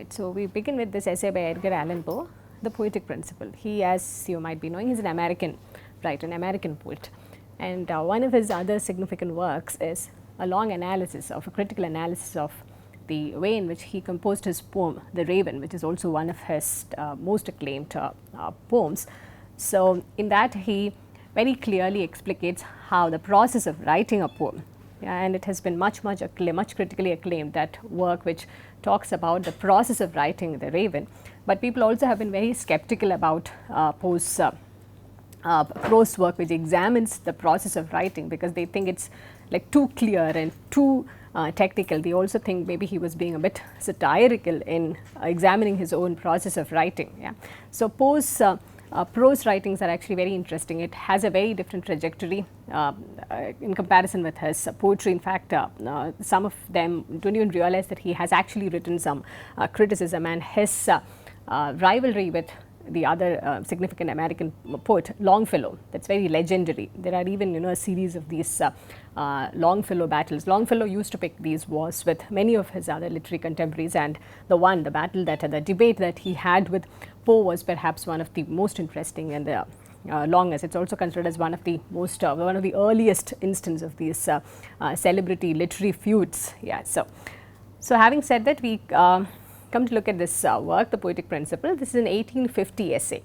right. So we begin with this essay by Edgar Allan Poe, The Poetic Principle. He, as you might be knowing, is an American writer, an American poet. And one of his other significant works is a long analysis of, a critical analysis of the way in which he composed his poem, The Raven, which is also one of his most acclaimed poems. So in that he very clearly explicates how the process of writing a poem, and it has been much critically acclaimed, that work which talks about the process of writing The Raven. But people also have been very skeptical about Poe's prose work, which examines the process of writing, because they think it's like too clear and too technical. They also think maybe he was being a bit satirical in examining his own process of writing. Yeah. So Poe's prose writings are actually very interesting. It has a very different trajectory in comparison with his poetry. In fact, some of them don't even realize that he has actually written some criticism, and his rivalry with the other significant American poet, Longfellow, that's very legendary. There are even a series of these Longfellow battles. Longfellow used to pick these wars with many of his other literary contemporaries, and the debate that he had with Poe was perhaps one of the most interesting and the longest. It's also considered as one of the most one of the earliest instances of these celebrity literary feuds. Yeah. So having said that, we come to look at this work, The Poetic Principle. This is an 1850 essay.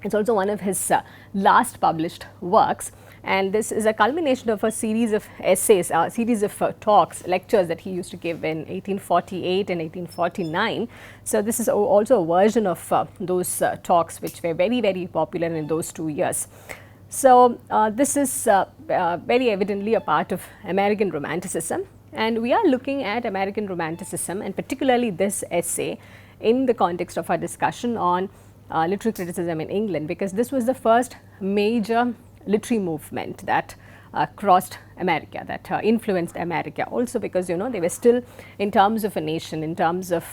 It's also one of his last published works, and this is a culmination of a series of essays, a series of talks, lectures that he used to give in 1848 and 1849. So this is also a version of those talks, which were very popular in those 2 years. So this is very evidently a part of American Romanticism. And we are looking at American Romanticism, and particularly this essay, in the context of our discussion on literary criticism in England, because this was the first major literary movement that crossed America, that influenced America. Also because they were still, in terms of a nation, in terms of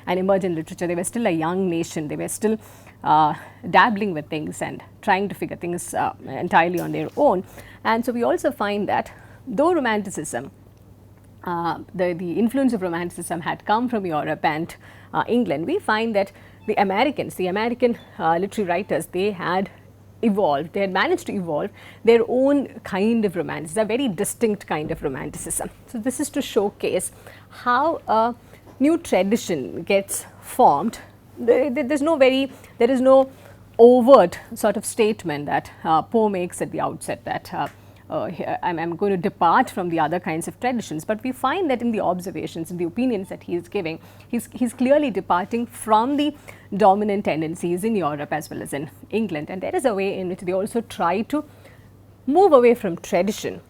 an emergent literature, they were still a young nation. They were still dabbling with things and trying to figure things entirely on their own. And so we also find that though Romanticism, the influence of Romanticism had come from Europe and England, we find that the American literary writers, they had managed to evolve their own kind of romanticism, a very distinct kind of romanticism. So this is to showcase how a new tradition gets formed. There is no overt sort of statement that Poe makes at the outset that I'm going to depart from the other kinds of traditions, but we find that in the observations, in the opinions that he is giving, he's clearly departing from the dominant tendencies in Europe as well as in England. And there is a way in which they also try to move away from tradition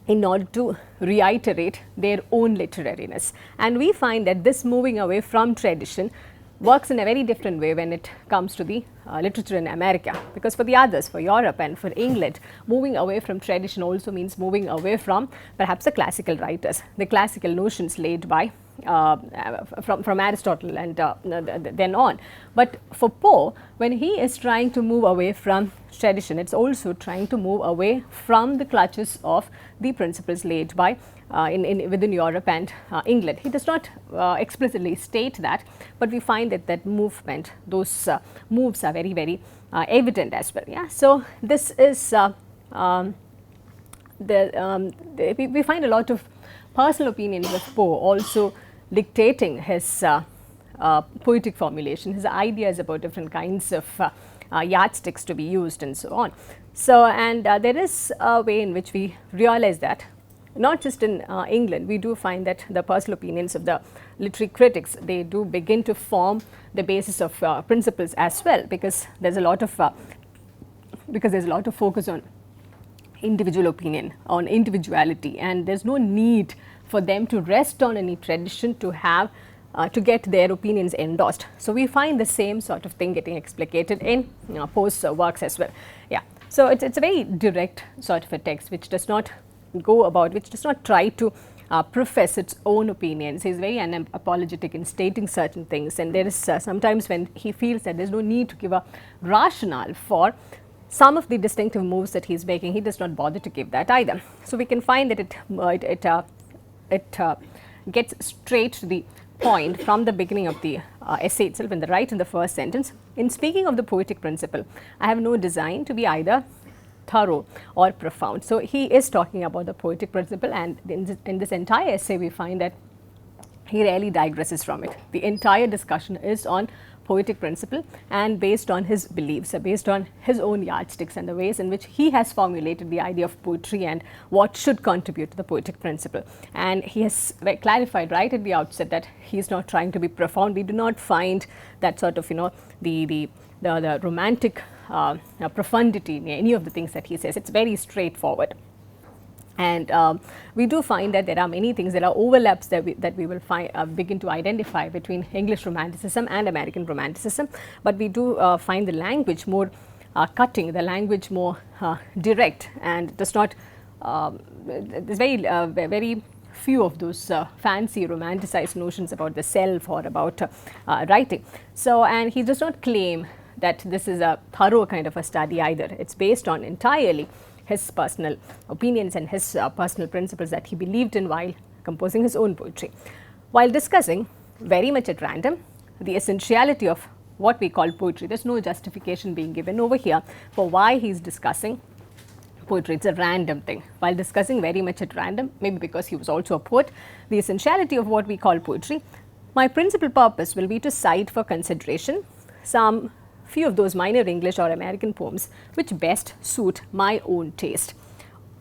in order to reiterate their own literariness. And we find that this moving away from tradition works in a very different way when it comes to the literature in America, because for the others, for Europe and for England, moving away from tradition also means moving away from perhaps the classical writers, the classical notions laid by from Aristotle and then on. But for Poe, when he is trying to move away from tradition, it's also trying to move away from the clutches of the principles laid by within Europe and England. He does not explicitly state that, but we find that movement, those moves are very evident as well. Yeah. So this is we find a lot of personal opinions of Poe also dictating his poetic formulation, his ideas about different kinds of yardsticks to be used and so on. So and there is a way in which we realize that not just in England, we do find that the personal opinions of the literary critics, they do begin to form the basis of principles as well, because there's a lot of focus on individual opinion, on individuality, and there's no need for them to rest on any tradition to have to get their opinions endorsed. So we find the same sort of thing getting explicated in Poe's works as well. Yeah. So it's a very direct sort of a text which does not try to profess its own opinions. He's very unapologetic in stating certain things, and there is sometimes when he feels that there's no need to give a rationale for some of the distinctive moves that he's making, he does not bother to give that either. So we can find that it gets straight to the point from the beginning of the essay itself, in the first sentence, in speaking of the poetic principle, I have no design to be either thorough or profound. So, he is talking about the poetic principle, and in this entire essay we find that he rarely digresses from it. The entire discussion is on poetic principle and based on his beliefs, based on his own yardsticks and the ways in which he has formulated the idea of poetry and what should contribute to the poetic principle. And he has clarified right at the outset that he is not trying to be profound. We do not find that sort of, the romantic profundity in any of the things that he says. It's very straightforward. And we do find that there are many things, there are overlaps that we will begin to identify between English Romanticism and American Romanticism, but we do find the language more cutting, the language more direct, and does not, there's very few of those fancy romanticized notions about the self or about writing. So, and he does not claim that this is a thorough kind of a study either. It's based on entirely his personal opinions and his personal principles that he believed in while composing his own poetry. While discussing very much at random the essentiality of what we call poetry, there is no justification being given over here for why he is discussing poetry. It's a random thing. While discussing very much at random, maybe because he was also a poet, the essentiality of what we call poetry, my principal purpose will be to cite for consideration some few of those minor English or American poems which best suit my own taste,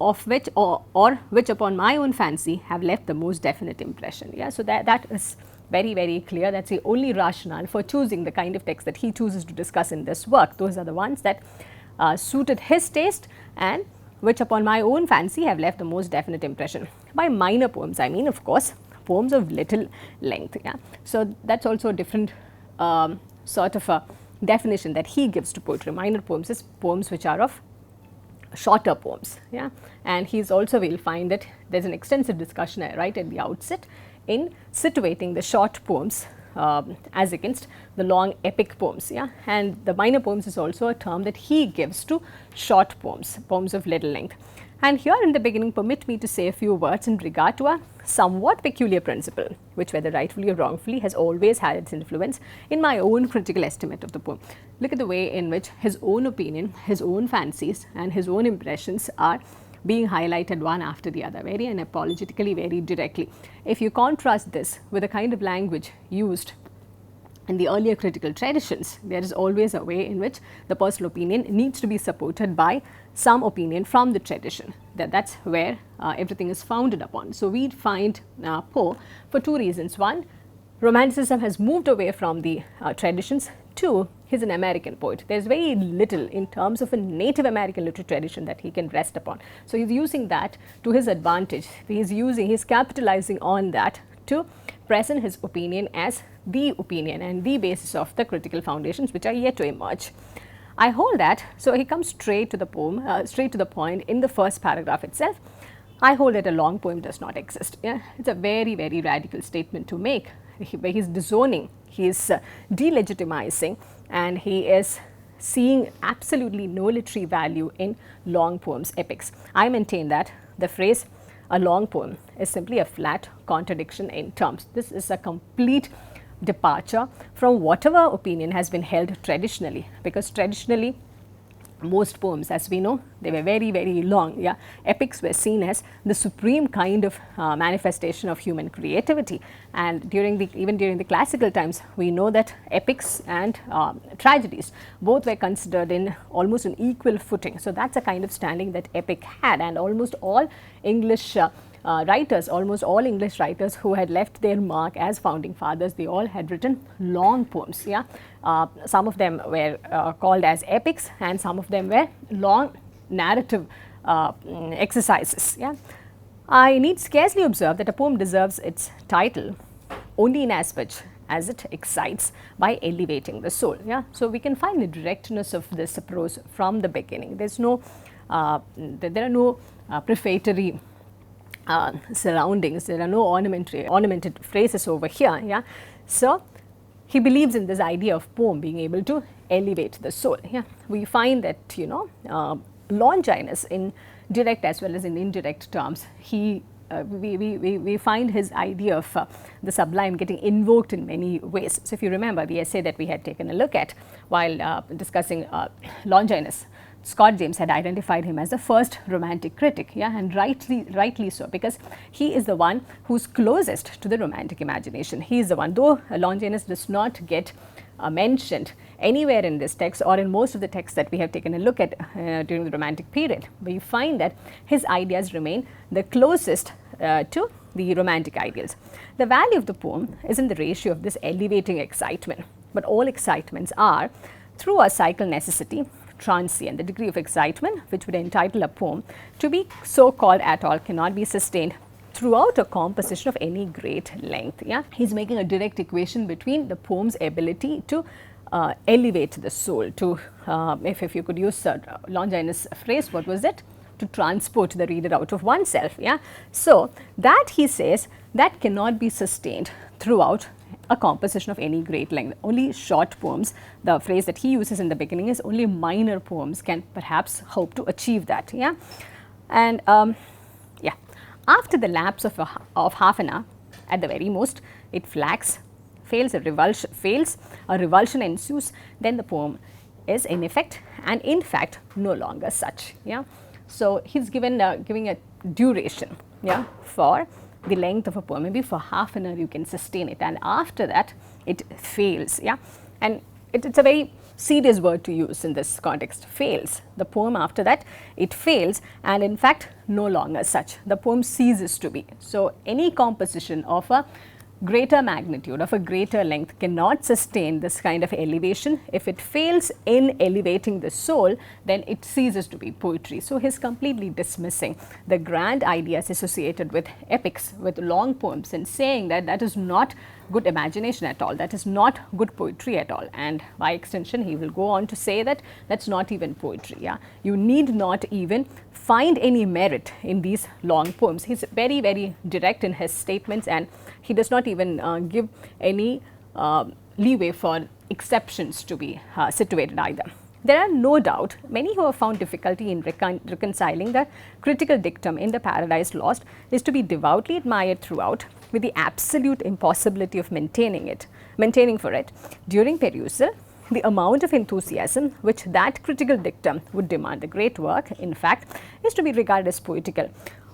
of which or which upon my own fancy have left the most definite impression. Yeah, so that is very clear. That's the only rationale for choosing the kind of text that he chooses to discuss in this work. Those are the ones that suited his taste and which upon my own fancy have left the most definite impression. By minor poems, I mean, of course, poems of little length. Yeah, so that's also a different sort of a definition that he gives to poetry. Minor poems is poems which are of shorter poems. Yeah, and he's also, we'll find that there's an extensive discussion right at the outset in situating the short poems as against the long epic poems. Yeah, and the minor poems is also a term that he gives to short poems, poems of little length. And here in the beginning, permit me to say a few words in regard to a somewhat peculiar principle, which whether rightfully or wrongfully has always had its influence in my own critical estimate of the poem. Look at the way in which his own opinion, his own fancies and his own impressions are being highlighted one after the other, very unapologetically, very directly. If you contrast this with the kind of language used in the earlier critical traditions, there is always a way in which the personal opinion needs to be supported by some opinion from the tradition. That's where everything is founded upon. So, we find Poe for two reasons. One, Romanticism has moved away from the traditions. Two, he's an American poet. There's very little in terms of a Native American literary tradition that he can rest upon. So, he's using that to his advantage. He's capitalizing on that to present his opinion as the opinion and the basis of the critical foundations which are yet to emerge. I hold that. So, he comes straight to the poem, straight to the point in the first paragraph itself. I hold that a long poem does not exist. Yeah? It's a very radical statement to make, where he's disowning, he is delegitimizing, and he is seeing absolutely no literary value in long poems, epics. I maintain that the phrase a long poem is simply a flat contradiction in terms. This is a complete departure from whatever opinion has been held traditionally, because traditionally most poems, as we know, they were very long. Yeah, epics were seen as the supreme kind of manifestation of human creativity, and even during the classical times, we know that epics and tragedies both were considered in almost an equal footing. So, that's a kind of standing that epic had, and almost all English almost all English writers who had left their mark as founding fathers, they all had written long poems. Yeah, some of them were called as epics, and some of them were long narrative exercises. Yeah, I need scarcely observe that a poem deserves its title only in as much as it excites by elevating the soul. Yeah, so we can find the directness of this prose from the beginning. There's no, there are no prefatory surroundings. There are no ornamented phrases over here. Yeah, so he believes in this idea of poem being able to elevate the soul. Yeah, we find that Longinus, in direct as well as in indirect terms, he we find his idea of the sublime getting invoked in many ways. So if you remember the essay that we had taken a look at while discussing Longinus, Scott James had identified him as the first romantic critic, yeah, and rightly so, because he is the one who's closest to the romantic imagination. He is the one, though Longinus does not get mentioned anywhere in this text or in most of the texts that we have taken a look at during the Romantic period, but you find that his ideas remain the closest to the romantic ideals. The value of the poem is in the ratio of this elevating excitement, but all excitements are, through a cycle necessity, transient. The degree of excitement which would entitle a poem to be so called at all cannot be sustained throughout a composition of any great length. Yeah, he's making a direct equation between the poem's ability to elevate the soul, to if you could use Longinus' phrase, what was it? To transport the reader out of oneself. Yeah, so that he says that cannot be sustained throughout a composition of any great length. Only short poems, the phrase that he uses in the beginning is only minor poems can perhaps hope to achieve that. Yeah, and yeah, after the lapse of half an hour, at the very most, it flags, fails, a revulsion ensues, then the poem is in effect and in fact no longer such. Yeah, so he's giving a duration, yeah, for the length of a poem. Maybe for half an hour you can sustain it, and after that it fails. Yeah, and it's a very serious word to use in this context, fails. The poem after that, it fails, and in fact no longer such. The poem ceases to be. So any composition of a greater magnitude, of a greater length, cannot sustain this kind of elevation. If it fails in elevating the soul, then it ceases to be poetry. So he's completely dismissing the grand ideas associated with epics, with long poems, and saying that that is not good imagination at all, that is not good poetry at all, and by extension he will go on to say that that's not even poetry. Yeah, you need not even find any merit in these long poems. He's very, very direct in his statements, and he does not even give any leeway for exceptions to be situated either. There are no doubt many who have found difficulty in reconciling the critical dictum in the Paradise Lost is to be devoutly admired throughout, with the absolute impossibility of maintaining for it during perusal the amount of enthusiasm which that critical dictum would demand. The great work, in fact, is to be regarded as poetical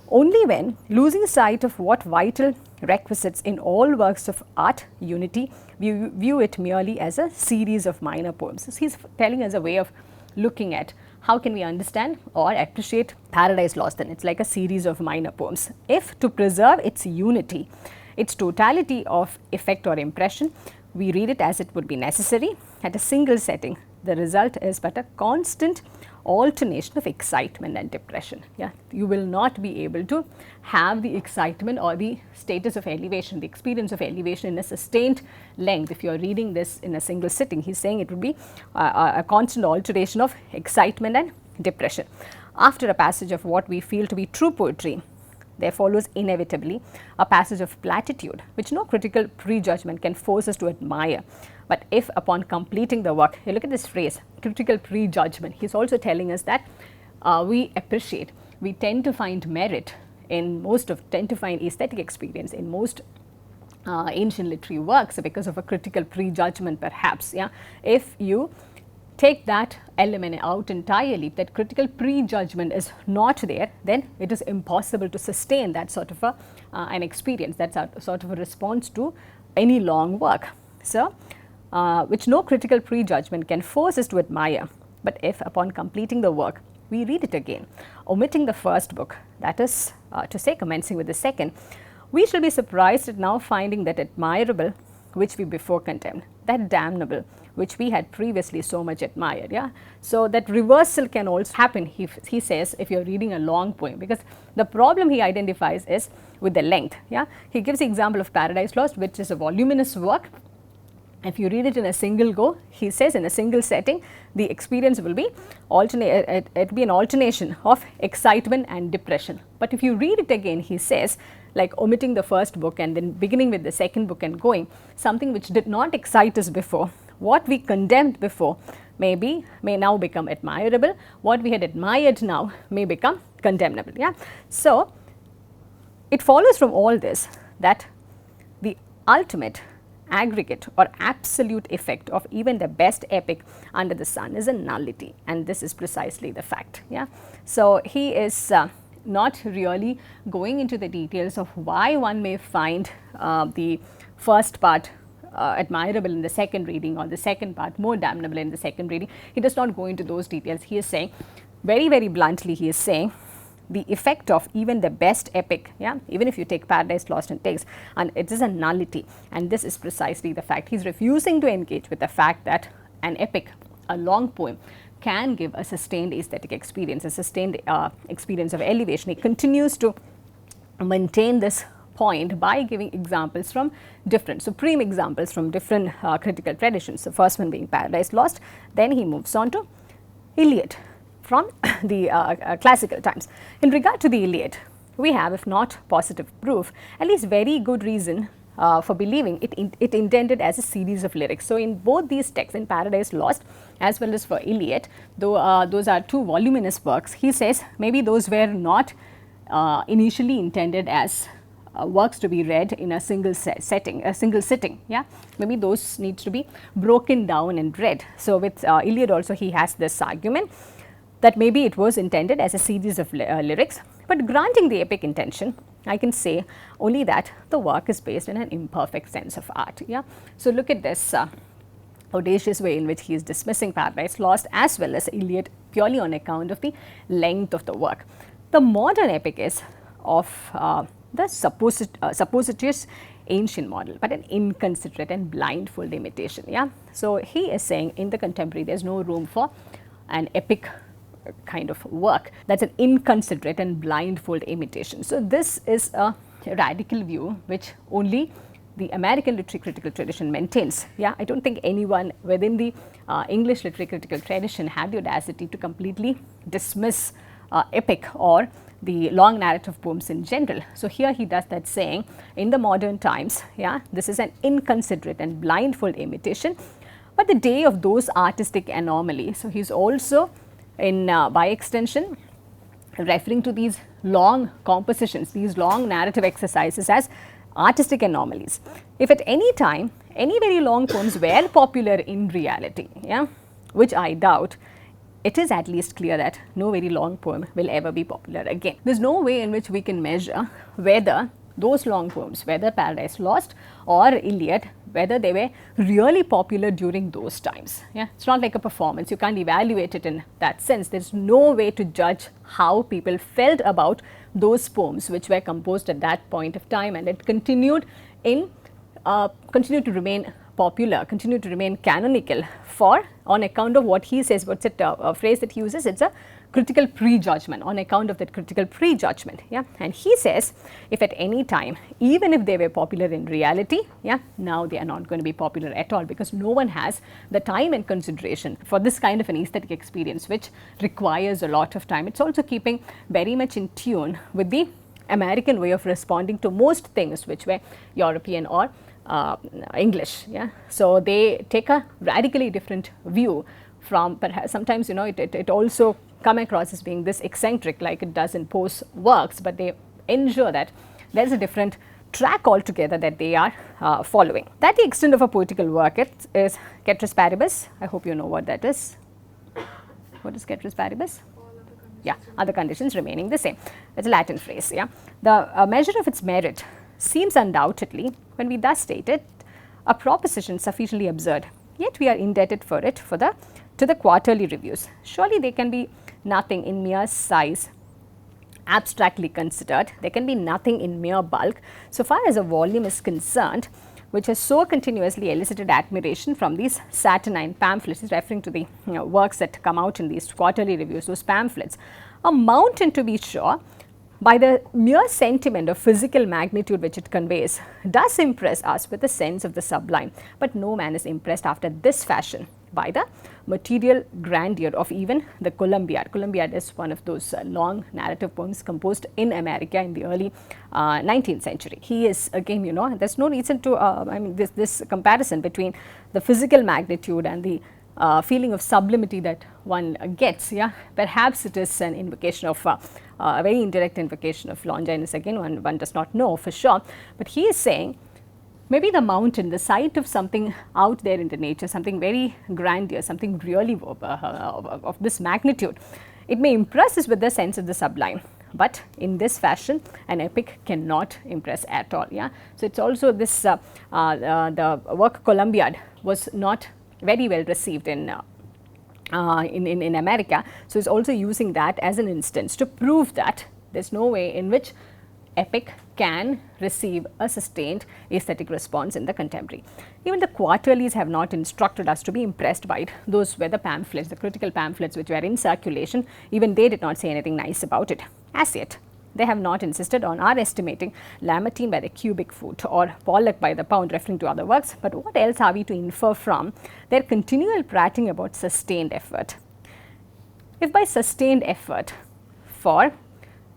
only when, losing sight of what vital requisites in all works of art unity, we view it merely as a series of minor poems. So he's telling us a way of looking at how can we understand or appreciate Paradise Lost. Then it's like a series of minor poems. If to preserve its unity, its totality of effect or impression, we read it as it would be necessary at a single setting, the result is but a constant alternation of excitement and depression. Yeah, you will not be able to have the excitement or the status of elevation, the experience of elevation in a sustained length. If you are reading this in a single sitting, he's saying it would be a constant alteration of excitement and depression. After a passage of what we feel to be true poetry, there follows inevitably a passage of platitude, which no critical prejudgment can force us to admire. But if upon completing the work, you look at this phrase, critical prejudgment, he's also telling us that we appreciate, we tend to find merit in tend to find aesthetic experience in most ancient literary works because of a critical prejudgment perhaps. Yeah, if you take that element out entirely, that critical prejudgment is not there, then it is impossible to sustain that sort of an experience, that sort of a response to any long work. So, which no critical prejudgment can force us to admire. But if upon completing the work, we read it again, omitting the first book, that is to say commencing with the second, we shall be surprised at now finding that admirable which we before condemned, that damnable which we had previously so much admired. Yeah, so that reversal can also happen, he says, if you're reading a long poem, because the problem he identifies is with the length. Yeah, he gives the example of Paradise Lost, which is a voluminous work. If you read it in a single go, he says in a single setting, the experience will be an alternation of excitement and depression. But if you read it again, he says, like omitting the first book and then beginning with the second book and going, something which did not excite us before, what we condemned before may now become admirable, what we had admired now may become condemnable. Yeah, so it follows from all this that the ultimate aggregate or absolute effect of even the best epic under the sun is a nullity, and this is precisely the fact. Yeah. So, he is not really going into the details of why one may find the first part admirable in the second reading or the second part more damnable in the second reading. He does not go into those details. He is saying very, very bluntly, he is saying the effect of even the best epic, yeah, even if you take Paradise Lost and takes, and it is a nullity, and this is precisely the fact. He is refusing to engage with the fact that an epic, a long poem, can give a sustained aesthetic experience, a sustained experience of elevation. He continues to maintain this point by giving examples from different, supreme examples from different critical traditions. The first one being Paradise Lost, then he moves on to Iliad from the classical times. In regard to the Iliad, we have, if not positive proof, at least very good reason for believing it intended as a series of lyrics. So, in both these texts, in Paradise Lost as well as for Iliad, though those are two voluminous works, he says maybe those were not initially intended as works to be read in a single sitting. Yeah, maybe those needs to be broken down and read. So, with Iliad also he has this argument that maybe it was intended as a series of lyrics, but granting the epic intention, I can say only that the work is based in an imperfect sense of art. Yeah. So, look at this audacious way in which he is dismissing Paradise Lost as well as Iliad purely on account of the length of the work. The modern epic is of the supposititious ancient model, but an inconsiderate and blindfold imitation. Yeah. So, he is saying in the contemporary there is no room for an epic kind of work, that is an inconsiderate and blindfold imitation. So, this is a radical view which only the American literary critical tradition maintains. Yeah, I do not think anyone within the English literary critical tradition had the audacity to completely dismiss epic or the long narrative poems in general. So, here he does that, saying in the modern times, yeah, this is an inconsiderate and blindfold imitation, but the day of those artistic anomalies. So, he is also in by extension referring to these long compositions, these long narrative exercises as artistic anomalies. If at any time any very long poems were popular in reality, yeah, which I doubt, it is at least clear that no very long poem will ever be popular again. There is no way in which we can measure whether those long poems, whether Paradise Lost or Iliad, whether they were really popular during those times. Yeah, it's not like a performance. You can't evaluate it in that sense. There's no way to judge how people felt about those poems which were composed at that point of time, and it continued to remain popular, continued to remain canonical for on account of what he says. What's it a phrase that he uses? It's a critical prejudgment, on account of that critical prejudgment. Yeah, and he says if at any time, even if they were popular in reality, yeah, now they are not going to be popular at all, because no one has the time and consideration for this kind of an aesthetic experience which requires a lot of time. It's also keeping very much in tune with the American way of responding to most things which were European or English. Yeah, so they take a radically different view from, perhaps sometimes, you know, it also come across as being this eccentric like it does in Poe's works, but they ensure that there is a different track altogether that they are following. That the extent of a poetical work is Ceteris Paribus. I hope you know what that is. What is Ceteris Paribus? Yeah, other conditions remaining the same. It's a Latin phrase. Yeah, the measure of its merit seems undoubtedly, when we thus state it, a proposition sufficiently absurd, yet we are indebted for it to the quarterly reviews. Surely there can be nothing in mere size abstractly considered, there can be nothing in mere bulk so far as a volume is concerned which has so continuously elicited admiration from these saturnine pamphlets. He's referring to the works that come out in these quarterly reviews, those pamphlets. A mountain, to be sure, by the mere sentiment of physical magnitude which it conveys, does impress us with a sense of the sublime, but no man is impressed after this fashion by the material grandeur of even the Columbiad. Columbiad is one of those long narrative poems composed in America in the early 19th century. He is, again, you know, there's no reason to, I mean, this comparison between the physical magnitude and the feeling of sublimity that one gets. Yeah, perhaps it is an invocation of a very indirect invocation of Longinus. Again, one does not know for sure, but he is saying maybe the mountain, the sight of something out there in the nature, something very grandiose, something really of this magnitude, it may impress us with the sense of the sublime. But in this fashion, an epic cannot impress at all. Yeah, so it's also this the work Columbiad was not very well received in America. So it's also using that as an instance to prove that there's no way in which epic can receive a sustained aesthetic response in the contemporary. Even the quarterlies have not instructed us to be impressed by it. Those were the pamphlets, the critical pamphlets which were in circulation. Even they did not say anything nice about it. As yet, they have not insisted on our estimating Lamartine by the cubic foot or Pollock by the pound, referring to other works. But what else are we to infer from their continual prating about sustained effort? If by sustained effort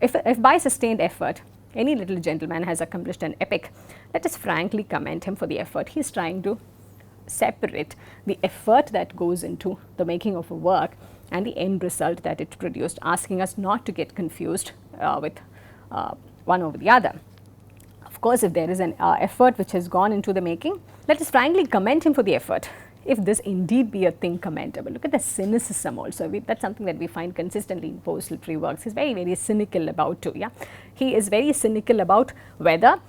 if by sustained effort any little gentleman has accomplished an epic, let us frankly commend him for the effort. He is trying to separate the effort that goes into the making of a work and the end result that it produced, asking us not to get confused with one over the other. Of course, if there is an effort which has gone into the making, let us frankly commend him for the effort. If this indeed be a thing commendable, look at the cynicism also. That's something that we find consistently in post literary works. He's very, very cynical about too. Yeah, he is very cynical about whether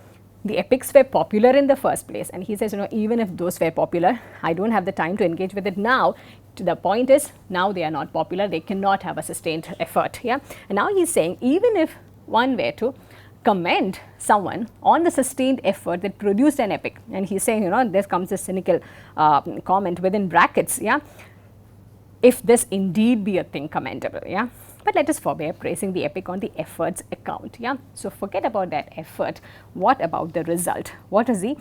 the epics were popular in the first place, and he says, even if those were popular, I don't have the time to engage with it now. The point is, now they are not popular, they cannot have a sustained effort. Yeah, and now he's saying, even if one were to commend someone on the sustained effort that produced an epic, and he's saying, there comes a cynical comment within brackets. Yeah, if this indeed be a thing commendable. Yeah, but let us forbear praising the epic on the effort's account. Yeah, so forget about that effort. What about the result? What is the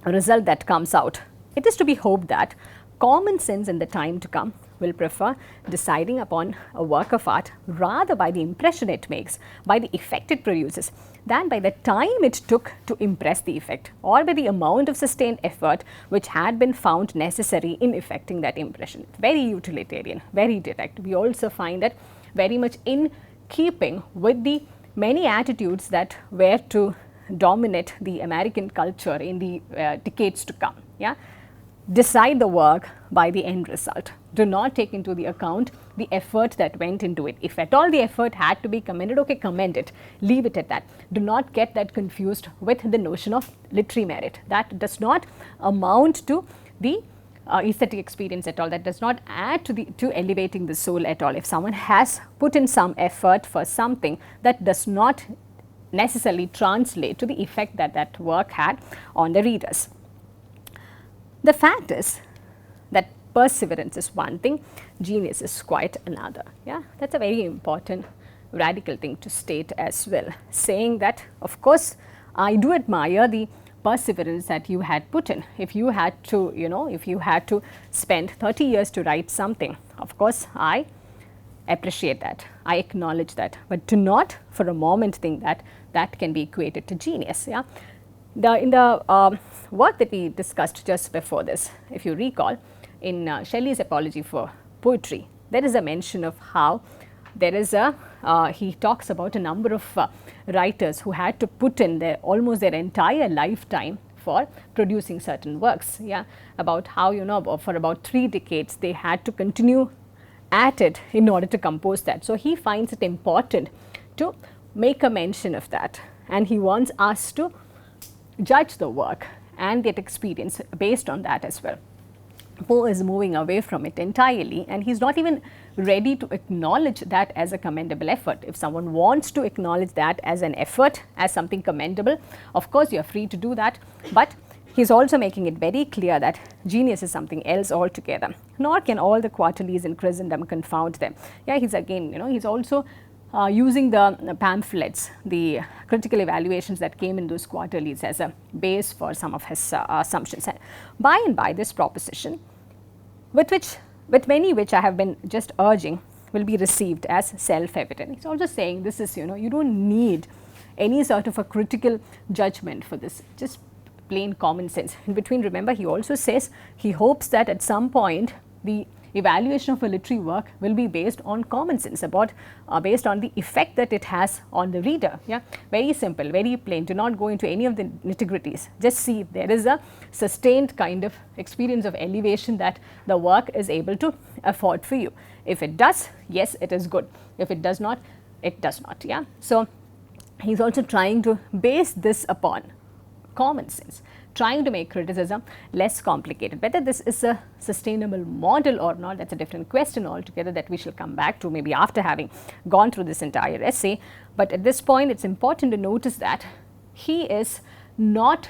result that comes out? It is to be hoped that common sense in the time to come will prefer deciding upon a work of art rather by the impression it makes, by the effect it produces, than by the time it took to impress the effect, or by the amount of sustained effort which had been found necessary in effecting that impression. Very utilitarian, very direct. We also find that very much in keeping with the many attitudes that were to dominate the American culture in the decades to come. Yeah, decide the work by the end result. Do not take into the account the effort that went into it. If at all the effort had to be commended, okay, commend it, leave it at that. Do not get that confused with the notion of literary merit. That does not amount to the aesthetic experience at all. That does not add to elevating the soul at all. If someone has put in some effort for something, that does not necessarily translate to the effect that that work had on the readers. The fact is that perseverance is one thing, genius is quite another. Yeah, that's a very important radical thing to state as well, saying that, of course, I do admire the perseverance that you had put in. If you had to, if you had to spend 30 years to write something, of course, I appreciate that, I acknowledge that, but do not for a moment think that that can be equated to genius. Yeah. In the work that we discussed just before this, if you recall, in Shelley's Apology for Poetry, there is a mention of how there is he talks about a number of writers who had to put in almost their entire lifetime for producing certain works. Yeah, about how, for about 3 decades they had to continue at it in order to compose that. So he finds it important to make a mention of that, and he wants us to judge the work and that experience based on that as well. Poe is moving away from it entirely, and he's not even ready to acknowledge that as a commendable effort. If someone wants to acknowledge that as an effort, as something commendable, of course you are free to do that, but he's also making it very clear that genius is something else altogether. Nor can all the quarterlies in Christendom confound them. Yeah, he's again, he's also using the pamphlets, the critical evaluations that came in those quarterlies as a base for some of his assumptions. And by this proposition, with many which I have been just urging, will be received as self-evident. He's also saying this is, you don't need any sort of a critical judgment for this. Just plain common sense. In between, remember, he also says he hopes that at some point the evaluation of a literary work will be based on common sense, about based on the effect that it has on the reader. Yeah, very simple, very plain. Do not go into any of the nitty-gritties. Just see if there is a sustained kind of experience of elevation that the work is able to afford for you. If it does, yes, it is good. If it does not, it does not. Yeah. So he's also trying to base this upon common sense, trying to make criticism less complicated. Whether this is a sustainable model or not, that's a different question altogether that we shall come back to maybe after having gone through this entire essay. But at this point, it's important to notice that he is not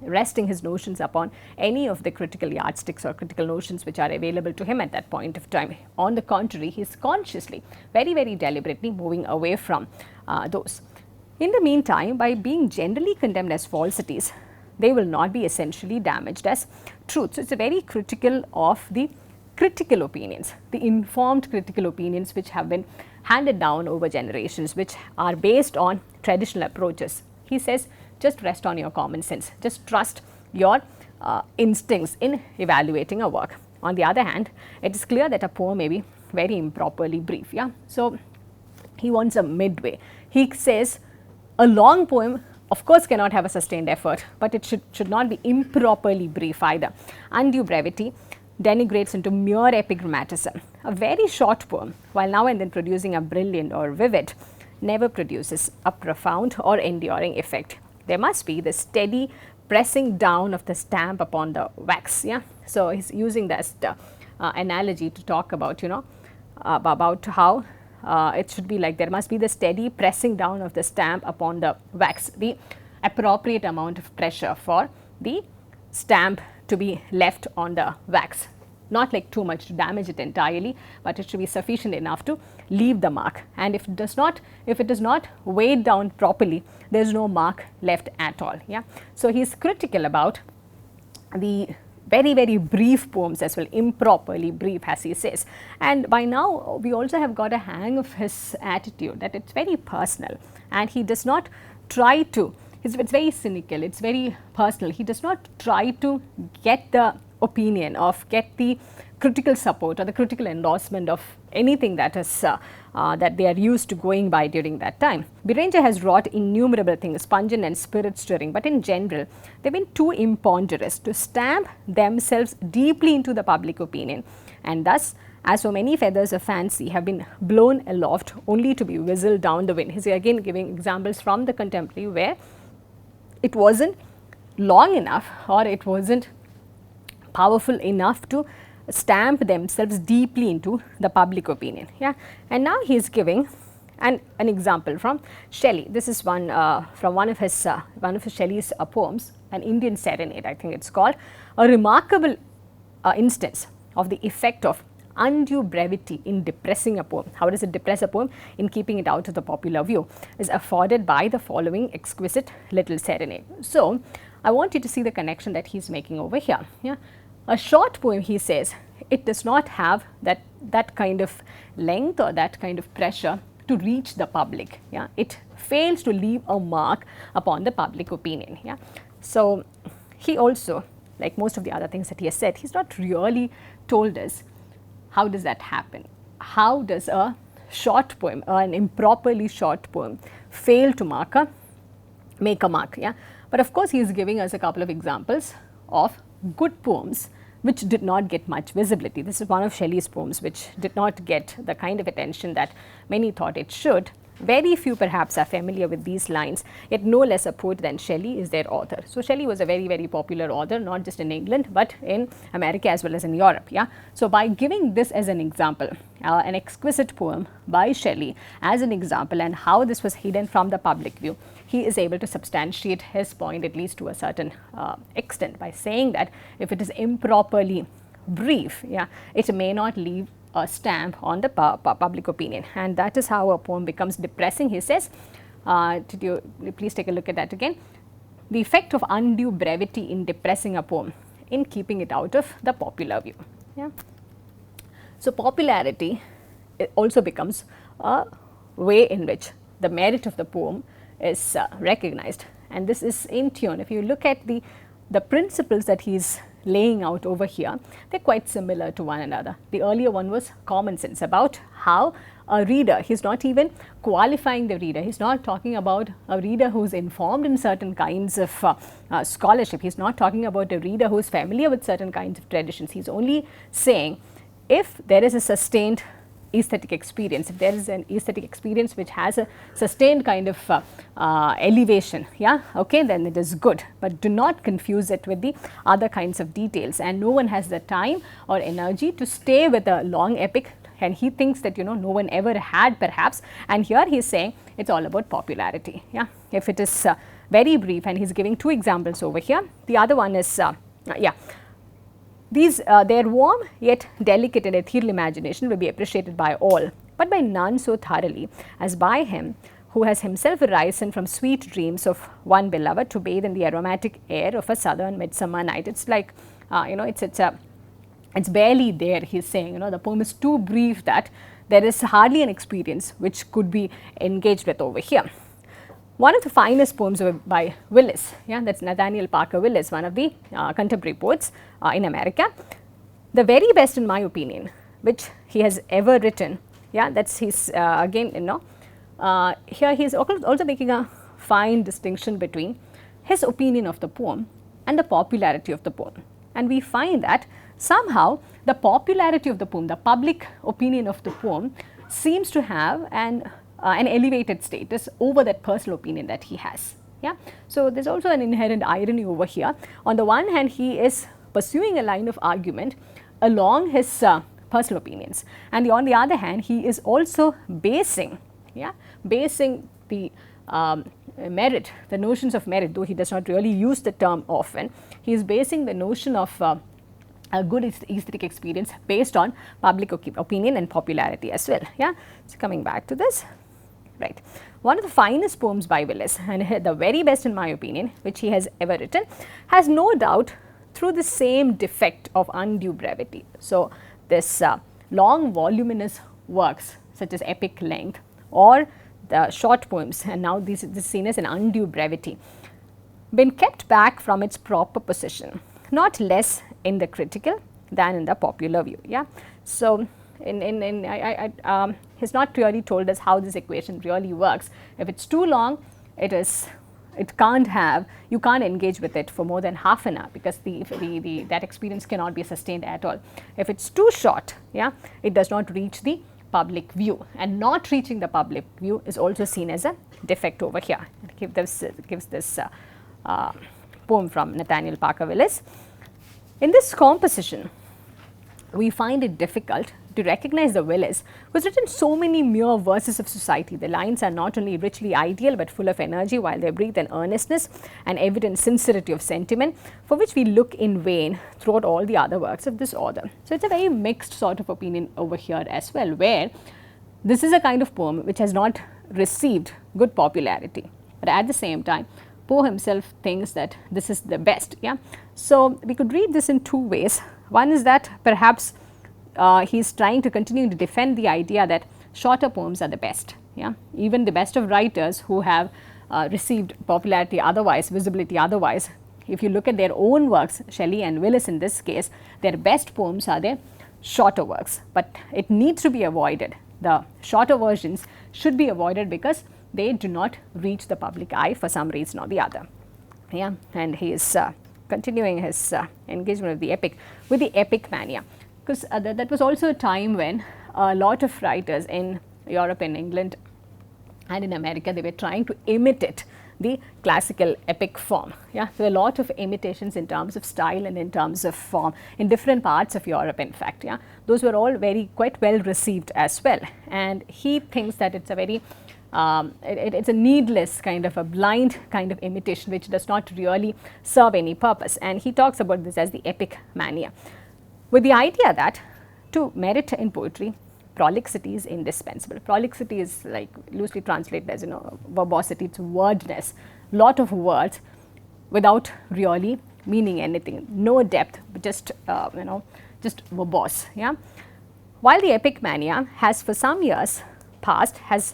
resting his notions upon any of the critical yardsticks or critical notions which are available to him at that point of time. On the contrary, he is consciously, very, very deliberately moving away from those. In the meantime, by being generally condemned as falsities, they will not be essentially damaged as truth. So, it is very critical of the critical opinions, the informed critical opinions which have been handed down over generations, which are based on traditional approaches. He says, just rest on your common sense, just trust your instincts in evaluating a work. On the other hand, it is clear that a poem may be very improperly brief. Yeah? So, he wants a midway. He says, a long poem of course cannot have a sustained effort, but it should not be improperly brief either. Undue brevity denigrates into mere epigrammatism. A very short poem, while now and then producing a brilliant or vivid, never produces a profound or enduring effect. There must be the steady pressing down of the stamp upon the wax. Yeah? So, he is using that analogy to talk about, about how it should be like there must be the steady pressing down of the stamp upon the wax, the appropriate amount of pressure for the stamp to be left on the wax. Not like too much to damage it entirely, but it should be sufficient enough to leave the mark. And if it is not weighed down properly, there is no mark left at all. Yeah. So, he is critical about the very, very brief poems as well, improperly brief, as he says. And by now, we also have got a hang of his attitude that it's very personal, and he does not try to, it's very cynical, it's very personal. He does not try to get the opinion of, get the critical support or the critical endorsement of anything that is that they are used to going by during that time. Beranger has wrought innumerable things, pungent and spirit stirring, but in general, they have been too imponderous to stamp themselves deeply into the public opinion, and thus, as so many feathers of fancy have been blown aloft only to be whistled down the wind. He is again giving examples from the contemporary where it wasn't long enough or it wasn't powerful enough to stamp themselves deeply into the public opinion. Yeah. And now he is giving an example from Shelley. This is one from one of his Shelley's poems, An Indian Serenade, I think it's called, a remarkable instance of the effect of undue brevity in depressing a poem. How does it depress a poem? In keeping it out of the popular view, is afforded by the following exquisite little serenade. So, I want you to see the connection that he is making over here. Yeah. A short poem, he says, it does not have that kind of length or that kind of pressure to reach the public. Yeah. It fails to leave a mark upon the public opinion. Yeah. So, he also, like most of the other things that he has said, he's not really told us how does that happen. How does a short poem, an improperly short poem, fail to make a mark? Yeah. But of course, he is giving us a couple of examples of good poems which did not get much visibility. This is one of Shelley's poems which did not get the kind of attention that many thought it should. Very few perhaps are familiar with these lines, yet no less a poet than Shelley is their author. So, Shelley was a very, very popular author, not just in England, but in America as well as in Europe. Yeah. So, by giving this as an example, an exquisite poem by Shelley as an example, and how this was hidden from the public view, he is able to substantiate his point at least to a certain extent by saying that if it is improperly brief, yeah, it may not leave a stamp on the public opinion, and that is how a poem becomes depressing. He says, did you please take a look at that again? The effect of undue brevity in depressing a poem, in keeping it out of the popular view. Yeah. So, popularity also becomes a way in which the merit of the poem is recognized, and this is in tune. If you look at the principles that he's laying out over here, they're quite similar to one another. The earlier one was common sense, about how a reader, he's not even qualifying the reader, he's not talking about a reader who's informed in certain kinds of scholarship, he's not talking about a reader who's familiar with certain kinds of traditions, he's only saying if there is a sustained aesthetic experience, if there is an aesthetic experience which has a sustained kind of elevation, yeah, okay, then it is good, but do not confuse it with the other kinds of details, and no one has the time or energy to stay with a long epic, and he thinks that, you know, no one ever had perhaps, and here he is saying it's all about popularity, yeah. If it is very brief, and he is giving two examples over here, the other one is, these their warm yet delicate and ethereal imagination will be appreciated by all, but by none so thoroughly as by him who has himself arisen from sweet dreams of one beloved to bathe in the aromatic air of a southern midsummer night. It's like, you know, it's barely there, he is saying, you know, the poem is too brief that there is hardly an experience which could be engaged with over here. One of the finest poems by Willis, yeah, that's Nathaniel Parker Willis, one of the contemporary poets in America. The very best in my opinion, which he has ever written, yeah, that's his, again, you know, here he is also making a fine distinction between his opinion of the poem and the popularity of the poem. And we find that somehow the popularity of the poem, the public opinion of the poem seems to have an elevated status over that personal opinion that he has. Yeah. So, there is also an inherent irony over here. On the one hand, he is pursuing a line of argument along his personal opinions, and on the other hand, he is also basing the merit, the notions of merit, though he does not really use the term often, he is basing the notion of a good aesthetic experience based on public opinion and popularity as well. Yeah. So, coming back to this, right, one of the finest poems by Willis, and the very best in my opinion, which he has ever written, has no doubt through the same defect of undue brevity. So, this long voluminous works such as epic length or the short poems, and now this is seen as an undue brevity, been kept back from its proper position, not less in the critical than in the popular view. Yeah. So, he's not really told us how this equation really works. If it's too long, you can't engage with it for more than half an hour, because that experience cannot be sustained at all. If it's too short, yeah, it does not reach the public view, and not reaching the public view is also seen as a defect over here. It gives this poem from Nathaniel Parker Willis. In this composition, we find it difficult to recognize the Willis who has written so many mere verses of society. The lines are not only richly ideal but full of energy, while they breathe an earnestness and evident sincerity of sentiment for which we look in vain throughout all the other works of this author. So, it's a very mixed sort of opinion over here as well, where this is a kind of poem which has not received good popularity, but at the same time Poe himself thinks that this is the best. Yeah. So, we could read this in two ways. One is that perhaps he is trying to continue to defend the idea that shorter poems are the best. Yeah. Even the best of writers who have received popularity otherwise, visibility otherwise, if you look at their own works, Shelley and Willis in this case, their best poems are their shorter works, but it needs to be avoided. The shorter versions should be avoided because they do not reach the public eye for some reason or the other. Yeah. And he is continuing his engagement with the epic mania, because that was also a time when a lot of writers in Europe and England and in America, they were trying to imitate the classical epic form. Yeah. So, a lot of imitations in terms of style and in terms of form in different parts of Europe, in fact. Yeah. Those were all quite well received as well, and he thinks that it's a very it's a needless kind of a blind kind of imitation which does not really serve any purpose, and he talks about this as the epic mania, with the idea that to merit in poetry, prolixity is indispensable. Prolixity is like loosely translated as, verbosity, it's wordness, lot of words without really meaning anything, no depth, but just just verbose. Yeah. While the epic mania has for some years past has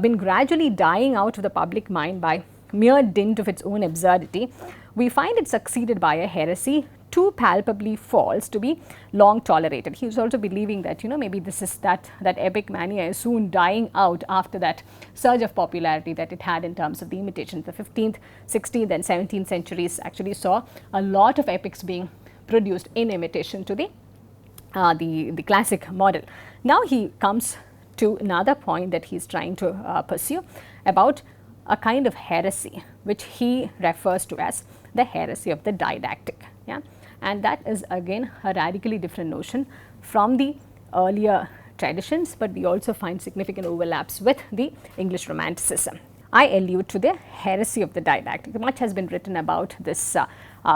been gradually dying out of the public mind by mere dint of its own absurdity, we find it succeeded by a heresy too palpably false to be long tolerated. He was also believing that, maybe this is that epic mania is soon dying out after that surge of popularity that it had in terms of the imitations. The 15th, 16th and 17th centuries actually saw a lot of epics being produced in imitation to the classic model. Now he comes to another point that he is trying to pursue about a kind of heresy which he refers to as the heresy of the didactic. Yeah? And that is again a radically different notion from the earlier traditions, but we also find significant overlaps with the English Romanticism. I allude to the heresy of the didactic. Much has been written about this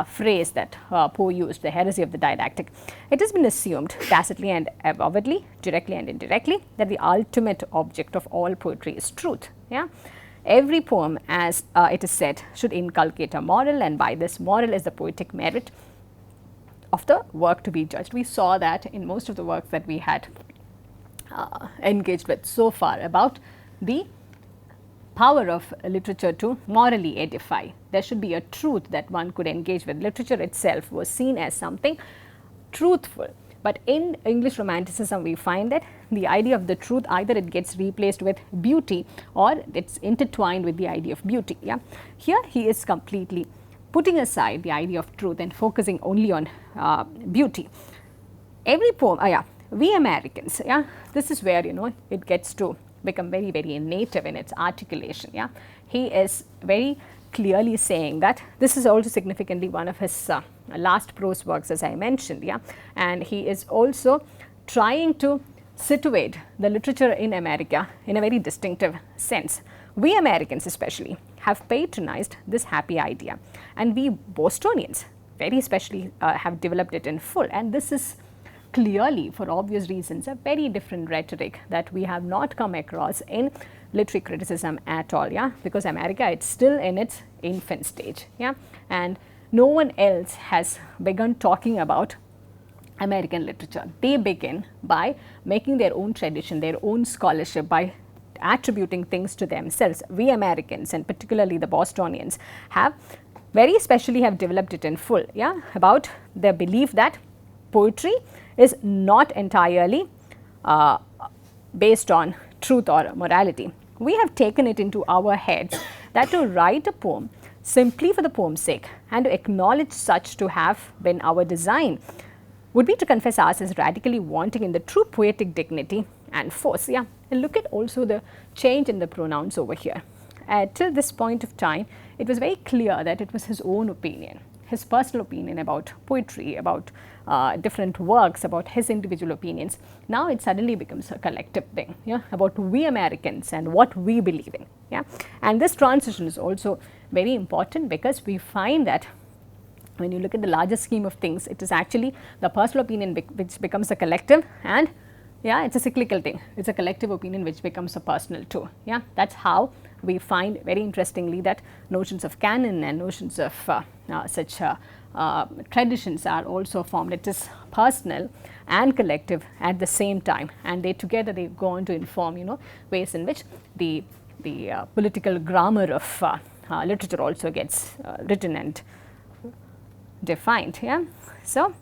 phrase that Poe used, the heresy of the didactic. It has been assumed tacitly and avowedly, directly and indirectly, that the ultimate object of all poetry is truth. Yeah? Every poem, as it is said, should inculcate a moral, and by this moral is the poetic merit of the work to be judged. We saw that in most of the works that we had engaged with so far about the power of literature to morally edify. There should be a truth that one could engage with. Literature itself was seen as something truthful. But in English Romanticism, we find that the idea of the truth, either it gets replaced with beauty or it's intertwined with the idea of beauty. Yeah? Here he is completely putting aside the idea of truth and focusing only on beauty. Every poem, we Americans, this is where it gets to become very, very native in its articulation. Yeah? He is very clearly saying that this is also significantly one of his last prose works, as I mentioned. Yeah? And he is also trying to situate the literature in America in a very distinctive sense. We Americans especially have patronized this happy idea, and we Bostonians very especially have developed it in full, and this is clearly, for obvious reasons, a very different rhetoric that we have not come across in literary criticism at all. Yeah? Because America, it's still in its infant stage. Yeah? And no one else has begun talking about American literature. They begin by making their own tradition, their own scholarship, by attributing things to themselves. We Americans, and particularly the Bostonians, have very especially have developed it in full. Yeah? About their belief that poetry is not entirely based on truth or morality. We have taken it into our heads that to write a poem simply for the poem's sake and to acknowledge such to have been our design would be to confess ourselves radically wanting in the true poetic dignity and force. Yeah? And look at also the change in the pronouns over here. Till this point of time, it was very clear that it was his own opinion, his personal opinion about poetry, about different works, about his individual opinions. Now it suddenly becomes a collective thing, about we Americans and what we believe in. Yeah? And this transition is also very important because we find that when you look at the larger scheme of things, it is actually the personal opinion which becomes a collective, and it's a cyclical thing. It's a collective opinion which becomes a personal too. Yeah? That's how we find very interestingly that notions of canon and notions of such traditions are also formed. It is personal and collective at the same time, and they together they go on to inform ways in which the political grammar of literature also gets written and defined. Yeah? So,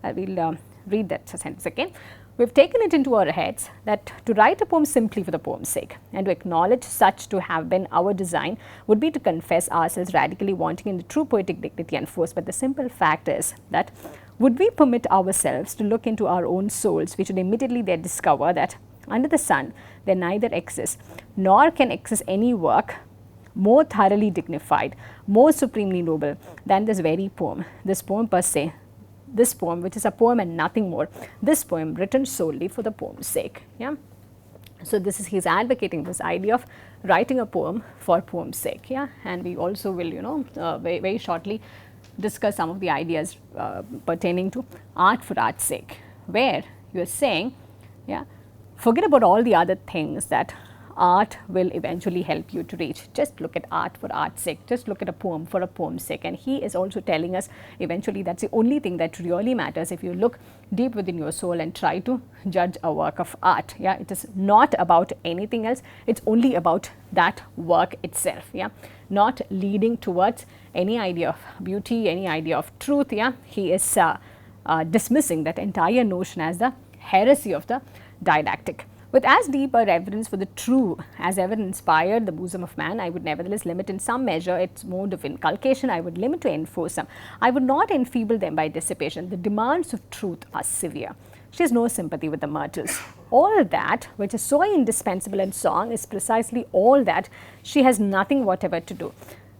I will read that sentence again. We have taken it into our heads that to write a poem simply for the poem's sake and to acknowledge such to have been our design would be to confess ourselves radically wanting in the true poetic dignity and force. But the simple fact is that would we permit ourselves to look into our own souls, we should immediately there discover that under the sun there neither exists nor can exist any work more thoroughly dignified, more supremely noble than this very poem, this poem per se. This poem, which is a poem and nothing more, this poem written solely for the poem's sake. Yeah? So, this is he is advocating this idea of writing a poem for poem's sake. Yeah? And we also will very, very shortly discuss some of the ideas pertaining to art for art's sake, where you are saying forget about all the other things that art will eventually help you to reach. Just look at art for art's sake, just look at a poem for a poem's sake. And he is also telling us eventually that's the only thing that really matters if you look deep within your soul and try to judge a work of art. Yeah, it is not about anything else, it's only about that work itself. Yeah, not leading towards any idea of beauty, any idea of truth. Yeah, he is dismissing that entire notion as the heresy of the didactic. With as deep a reverence for the true as ever inspired the bosom of man, I would nevertheless limit in some measure its mode of inculcation. I would limit to enforce them. I would not enfeeble them by dissipation. The demands of truth are severe. She has no sympathy with the myrtles. All that which is so indispensable in song is precisely all that she has nothing whatever to do.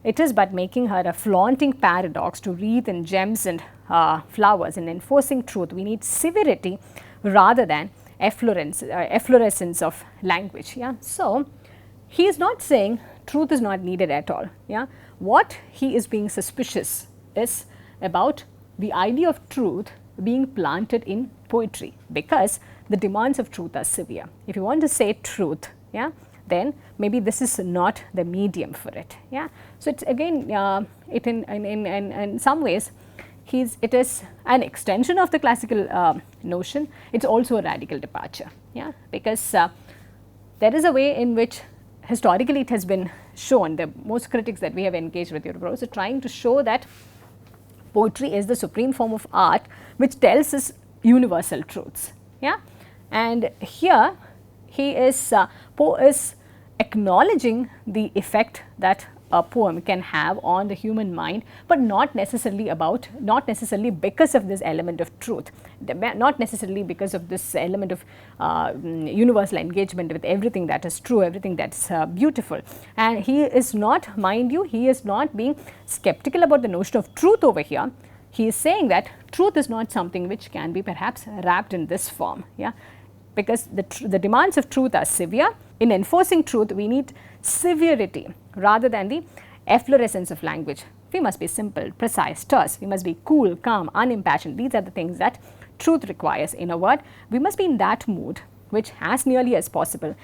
It is but making her a flaunting paradox to wreathe in gems and flowers. In enforcing truth, we need severity rather than efflorescence of language. Yeah, so he is not saying truth is not needed at all. Yeah, what he is being suspicious is about the idea of truth being planted in poetry, because the demands of truth are severe. If you want to say truth, yeah, then maybe this is not the medium for it. Yeah, so it's again it in some ways it is an extension of the classical notion. It's also a radical departure. Yeah, because there is a way in which historically it has been shown, the most critics that we have engaged with are also trying to show that poetry is the supreme form of art which tells us universal truths. Yeah, and here he is Poe is acknowledging the effect that a poem can have on the human mind, but not necessarily because of this element of truth, not necessarily because of this element of universal engagement with everything that is true, everything that is beautiful. And he is not, mind you, he is not being skeptical about the notion of truth over here. He is saying that truth is not something which can be perhaps wrapped in this form. Yeah, because the demands of truth are severe. In enforcing truth, we need severity rather than the efflorescence of language. We must be simple, precise, terse. We must be cool, calm, unimpassioned. These are the things that truth requires. In a word, we must be in that mood which, as nearly as possible,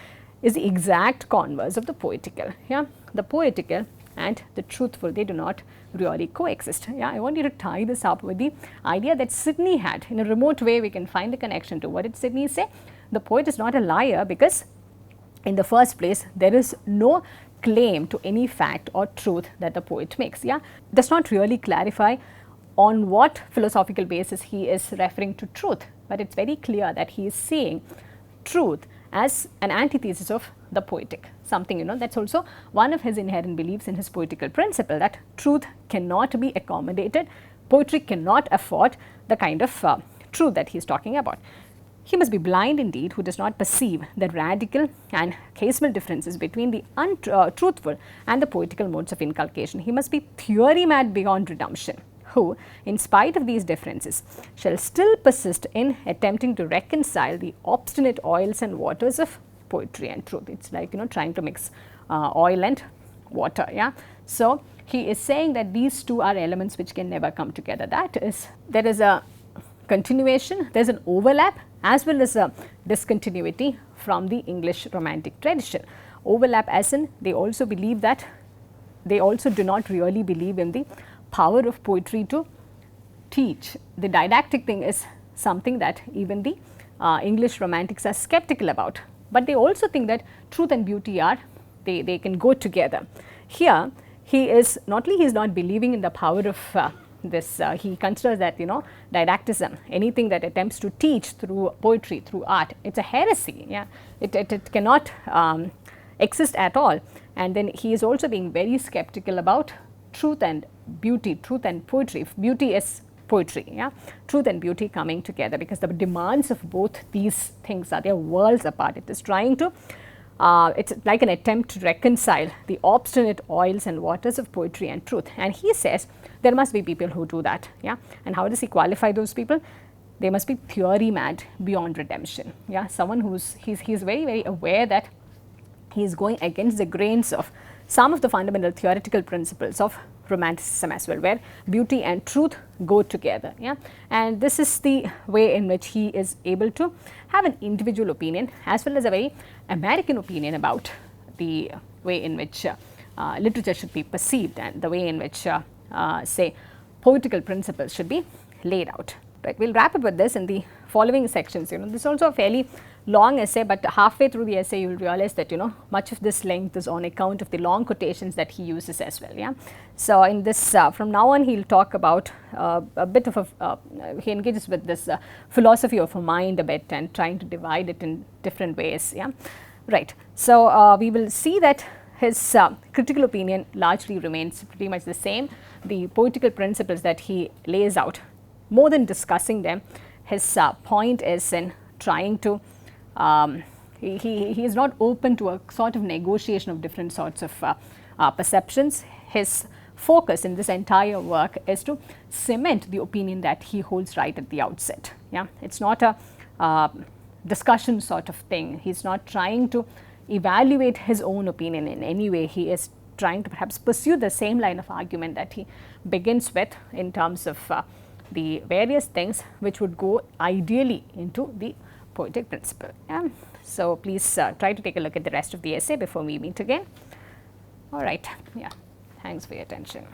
is the exact converse of the poetical. Yeah, the poetical and the truthful, they do not really coexist. Yeah, I want you to tie this up with the idea that Sidney had. In a remote way, we can find the connection to what did Sidney say? The poet is not a liar because in the first place, there is no claim to any fact or truth that the poet makes. Yeah, does not really clarify on what philosophical basis he is referring to truth, but it's very clear that he is seeing truth as an antithesis of the poetic, something that's also one of his inherent beliefs in his poetical principle, that truth cannot be accommodated, poetry cannot afford the kind of truth that he is talking about. He must be blind indeed who does not perceive the radical and casement differences between the untruthful and the poetical modes of inculcation. He must be theory mad beyond redemption, who, in spite of these differences, shall still persist in attempting to reconcile the obstinate oils and waters of poetry and truth. It's like trying to mix oil and water. Yeah, so he is saying that these two are elements which can never come together. That is, there is a continuation, there is an overlap as well as a discontinuity from the English Romantic tradition. Overlap as in they also believe that, they also do not really believe in the power of poetry to teach. The didactic thing is something that even the English Romantics are skeptical about, but they also think that truth and beauty are, they can go together. Here he is not only he is not believing in the power of this, he considers that didactism, anything that attempts to teach through poetry, through art, it's a heresy. Yeah, it cannot exist at all. And then he is also being very skeptical about truth and beauty, truth and poetry. If beauty is poetry, yeah, truth and beauty coming together, because the demands of both these things are, they are worlds apart. It is trying to it's like an attempt to reconcile the obstinate oils and waters of poetry and truth. And he says there must be people who do that. Yeah, and how does he qualify those people? They must be theory mad beyond redemption. Yeah, someone who's he's very, very aware that he is going against the grains of some of the fundamental theoretical principles of romanticism as well, where beauty and truth go together. Yeah, and this is the way in which he is able to have an individual opinion as well as a very American opinion about the way in which literature should be perceived and the way in which say poetical principles should be laid out. Right. We'll wrap up with this in the following sections. This is also a fairly long essay, but halfway through the essay you will realize that much of this length is on account of the long quotations that he uses as well. Yeah. So in this from now on he will talk about a bit of he engages with this philosophy of a mind a bit and trying to divide it in different ways. Yeah. Right. So we will see that his critical opinion largely remains pretty much the same. The poetical principles that he lays out, more than discussing them, his point is in trying to, he is not open to a sort of negotiation of different sorts of perceptions. His focus in this entire work is to cement the opinion that he holds right at the outset. Yeah, it's not a discussion sort of thing. He's not trying to evaluate his own opinion in any way. He is trying to perhaps pursue the same line of argument that he begins with in terms of the various things which would go ideally into the poetic principle. Yeah. So please try to take a look at the rest of the essay before we meet again. All right. Yeah. Thanks for your attention.